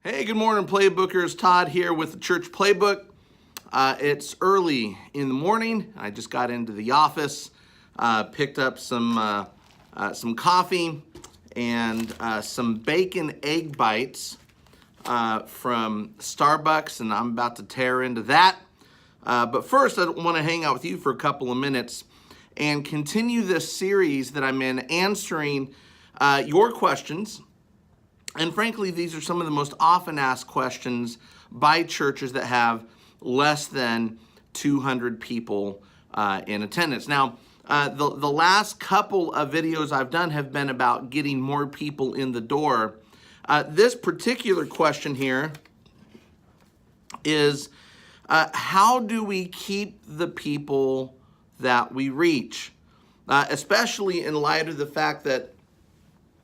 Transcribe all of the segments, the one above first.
Hey, good morning, Playbookers. Todd here with the Church Playbook. It's early in the morning. I just got into the office, picked up some coffee and some bacon egg bites from Starbucks, and I'm about to tear into that. But first, I want to hang out with you for a couple of minutes and continue this series that I'm in, answering your questions. And frankly, these are some of the most often asked questions by churches that have less than 200 people in attendance. Now, the last couple of videos I've done have been about getting more people in the door. This particular question here is, how do we keep the people that we reach? Especially in light of the fact that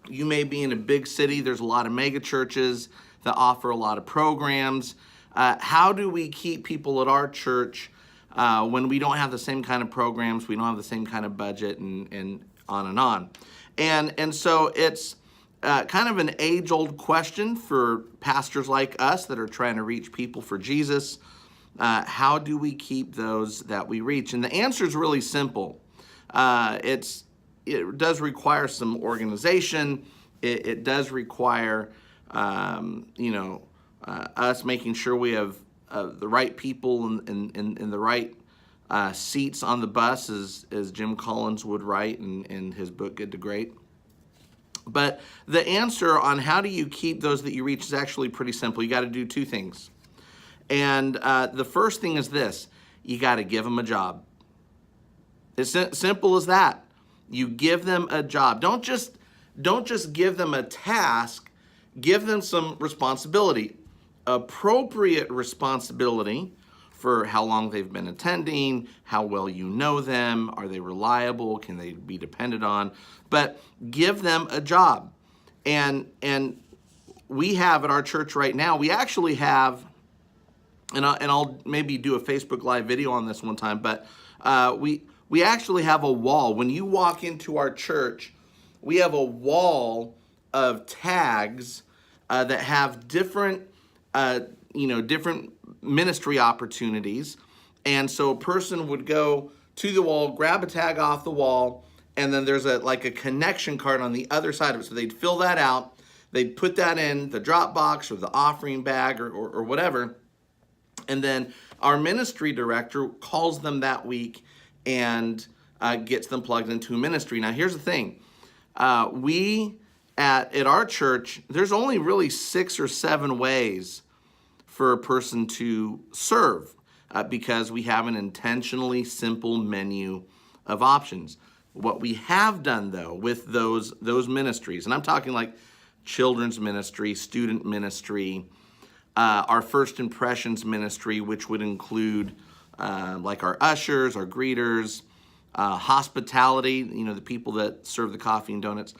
you may be in a big city. There's a lot of mega churches that offer a lot of programs. How do we keep people at our church when we don't have the same kind of programs, we don't have the same kind of budget, and on and on? And so it's kind of an age-old question for pastors like us that are trying to reach people for Jesus. How do we keep those that we reach? And the answer is really simple. It does require some organization. It does require, us making sure we have the right people in the right seats on the bus, as Jim Collins would write in his book, Good to Great. But the answer on how do you keep those that you reach is actually pretty simple. You got to do two things. And the first thing is this: you got to give them a job. It's simple as that. You give them a job. Don't just give them a task. Give them some responsibility, appropriate responsibility for how long they've been attending, how well you know them, are they reliable, can they be depended on? But give them a job. And we have at our church right now, we actually have, and I'll maybe do a Facebook Live video on this one time, but we actually have a wall. When you walk into our church, we have a wall of tags that have different ministry opportunities. And so a person would go to the wall, grab a tag off the wall, and then there's a connection card on the other side of it. So they'd fill that out, they'd put that in the drop box or the offering bag or whatever, and then our ministry director calls them that week and gets them plugged into a ministry. Now, here's the thing. We at our church, there's only really 6 or 7 ways for a person to serve because we have an intentionally simple menu of options. What we have done, though, with those ministries, and I'm talking like children's ministry, student ministry, our First Impressions ministry, which would include like our ushers, our greeters, hospitality, the people that serve the coffee and donuts.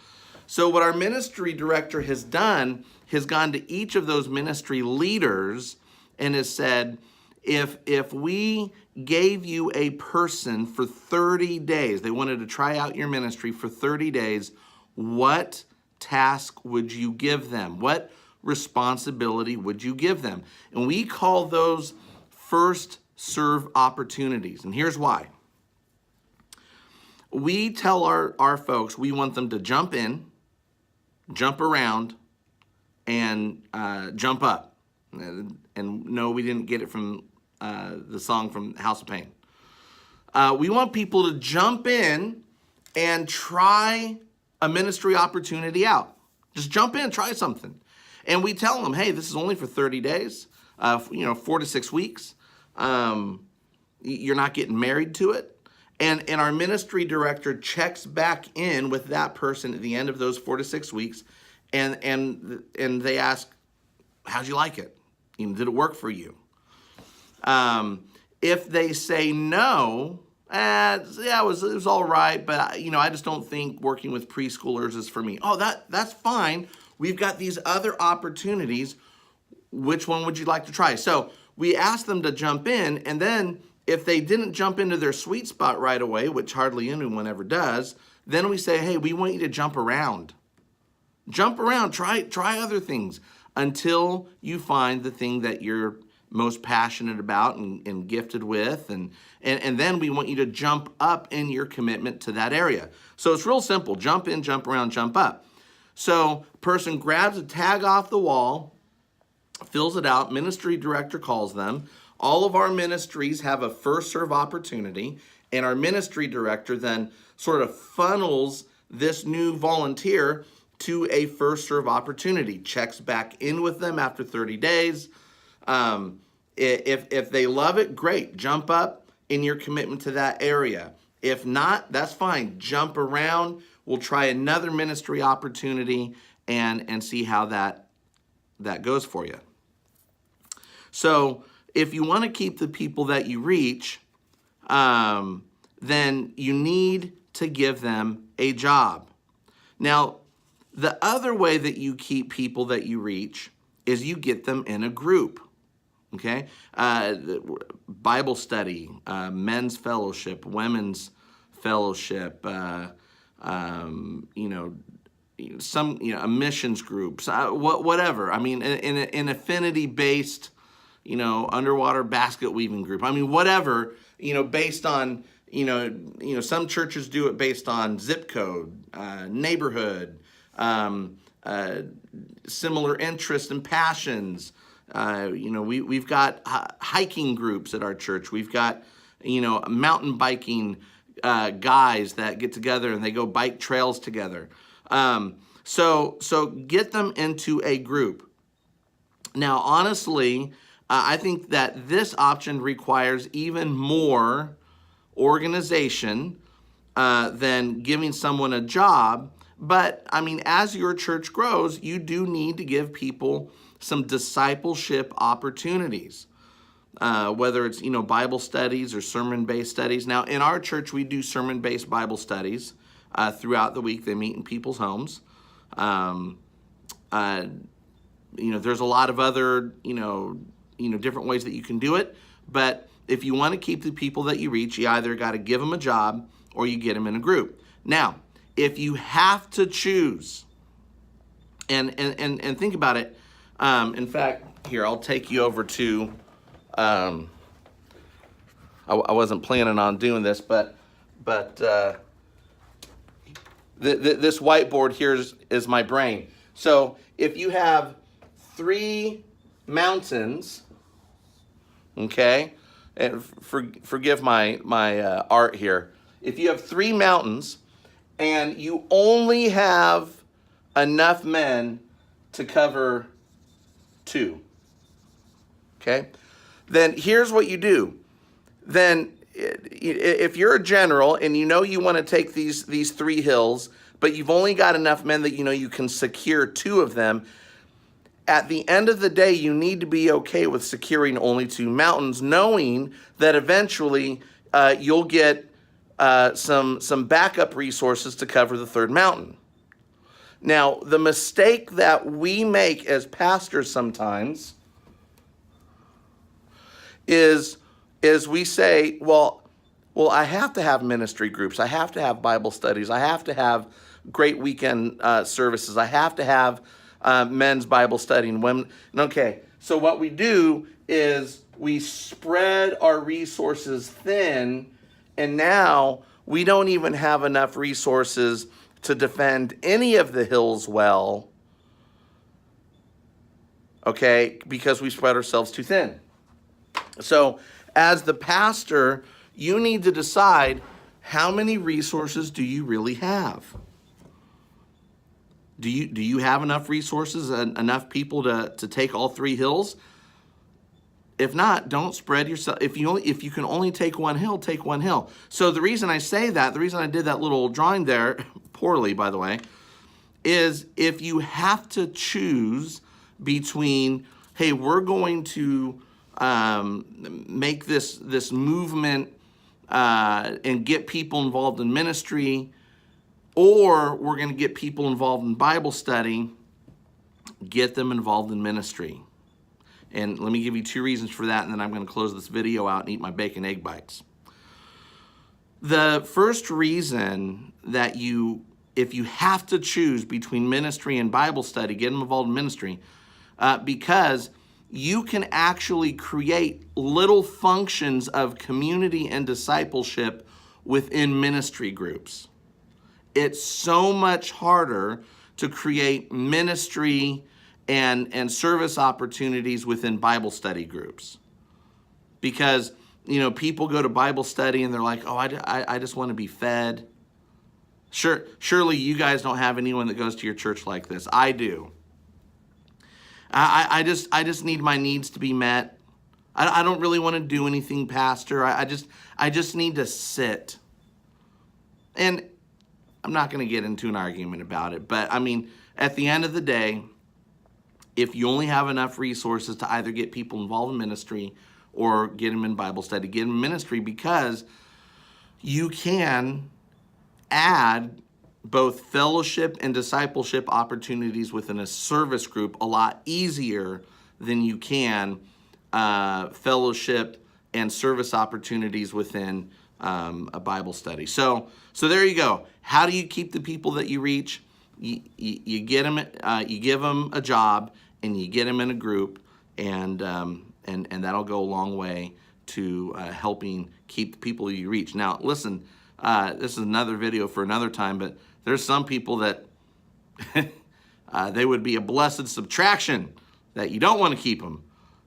So what our ministry director has done, has gone to each of those ministry leaders and has said, if we gave you a person for 30 days, they wanted to try out your ministry for 30 days, what task would you give them? What responsibility would you give them? And we call those first serve opportunities. And here's why. We tell our folks we want them to jump in, jump around, and jump up. And no, we didn't get it from the song from House of Pain. We want people to jump in and try a ministry opportunity out. Just jump in, try something. And we tell them, hey, this is only for 30 days, 4 to 6 weeks. You're not getting married to it. And our ministry director checks back in with that person at the end of those 4 to 6 weeks, and they ask, how'd you like it? Did it work for you? If they say no, yeah, it was all right, but I just don't think working with preschoolers is for me. Oh, that's fine. We've got these other opportunities. Which one would you like to try? So we ask them to jump in, and then if they didn't jump into their sweet spot right away, which hardly anyone ever does, then we say, hey, we want you to jump around. Jump around, try other things. until you find the thing that you're most passionate about and gifted with, and then we want you to jump up in your commitment to that area. So it's real simple. Jump in, jump around, jump up. So person grabs a tag off the wall, fills it out, ministry director calls them. All of our ministries have a first serve opportunity, and our ministry director then sort of funnels this new volunteer to a first serve opportunity, checks back in with them after 30 days. If they love it, great, jump up in your commitment to that area. If not, that's fine, jump around. We'll try another ministry opportunity and see how that goes for you. So if you want to keep the people that you reach, then you need to give them a job. Now, the other way that you keep people that you reach is you get them in a group, okay? Bible study, men's fellowship, women's fellowship, a missions groups, whatever. I mean, an affinity-based, underwater basket weaving group. I mean, whatever, based on, some churches do it based on zip code, neighborhood, similar interests and passions. We've got hiking groups at our church. We've got, mountain biking guys that get together and they go bike trails together. So get them into a group. Now, honestly, I think that this option requires even more organization than giving someone a job. But, I mean, as your church grows, you do need to give people some discipleship opportunities, whether it's, Bible studies or sermon-based studies. Now, in our church, we do sermon-based Bible studies throughout the week. They meet in people's homes. There's a lot of other, different ways that you can do it. But if you want to keep the people that you reach, you either got to give them a job or you get them in a group. Now, if you have to choose, and think about it, in fact, here, I'll take you over to, I wasn't planning on doing this, but this whiteboard here is my brain. So if you have 3 mountains, okay, and forgive my art here. If you have 3 mountains and you only have enough men to cover 2, okay, then here's what you do. Then if you're a general and you want to take these 3 hills, but you've only got enough men that you can secure 2 of them, at the end of the day, you need to be okay with securing only 2 mountains, knowing that eventually you'll get some backup resources to cover the 3rd mountain. Now, the mistake that we make as pastors sometimes is we say, well, I have to have ministry groups. I have to have Bible studies. I have to have great weekend services. I have to have men's Bible study and women. Okay, so what we do is we spread our resources thin, and now we don't even have enough resources to defend any of the hills well, okay, because we spread ourselves too thin. So as the pastor, you need to decide, how many resources do you really have? Do you have enough resources, enough people to take all 3 hills? If not, don't spread yourself. If you can only take 1 hill, take 1 hill. So the reason I say that, the reason I did that little drawing there, poorly by the way, is if you have to choose between, hey, we're going to make this movement and get people involved in ministry, or we're going to get people involved in Bible study, get them involved in ministry. And let me give you 2 reasons for that, and then I'm going to close this video out and eat my bacon egg bites. The first reason that if you have to choose between ministry and Bible study, get them involved in ministry, because you can actually create little functions of community and discipleship within ministry groups. It's so much harder to create ministry and service opportunities within Bible study groups. Because, people go to Bible study and they're like, oh, I just want to be fed. Surely you guys don't have anyone that goes to your church like this. I do. I just need my needs to be met. I don't really want to do anything, Pastor. I just need to sit. And I'm not going to get into an argument about it, but at the end of the day, if you only have enough resources to either get people involved in ministry or get them in Bible study, get them in ministry, because you can add both fellowship and discipleship opportunities within a service group a lot easier than you can fellowship and service opportunities within a Bible study. So there you go. How do you keep the people that you reach? You get them, you give them a job, and you get them in a group, and that'll go a long way to helping keep the people you reach. Now, listen, this is another video for another time, but there's some people that they would be a blessed subtraction that you don't want to keep them.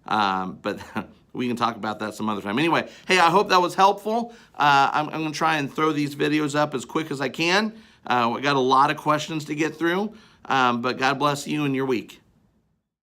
But we can talk about that some other time. Anyway, hey, I hope that was helpful. I'm going to try and throw these videos up as quick as I can. We got a lot of questions to get through, but God bless you and your week.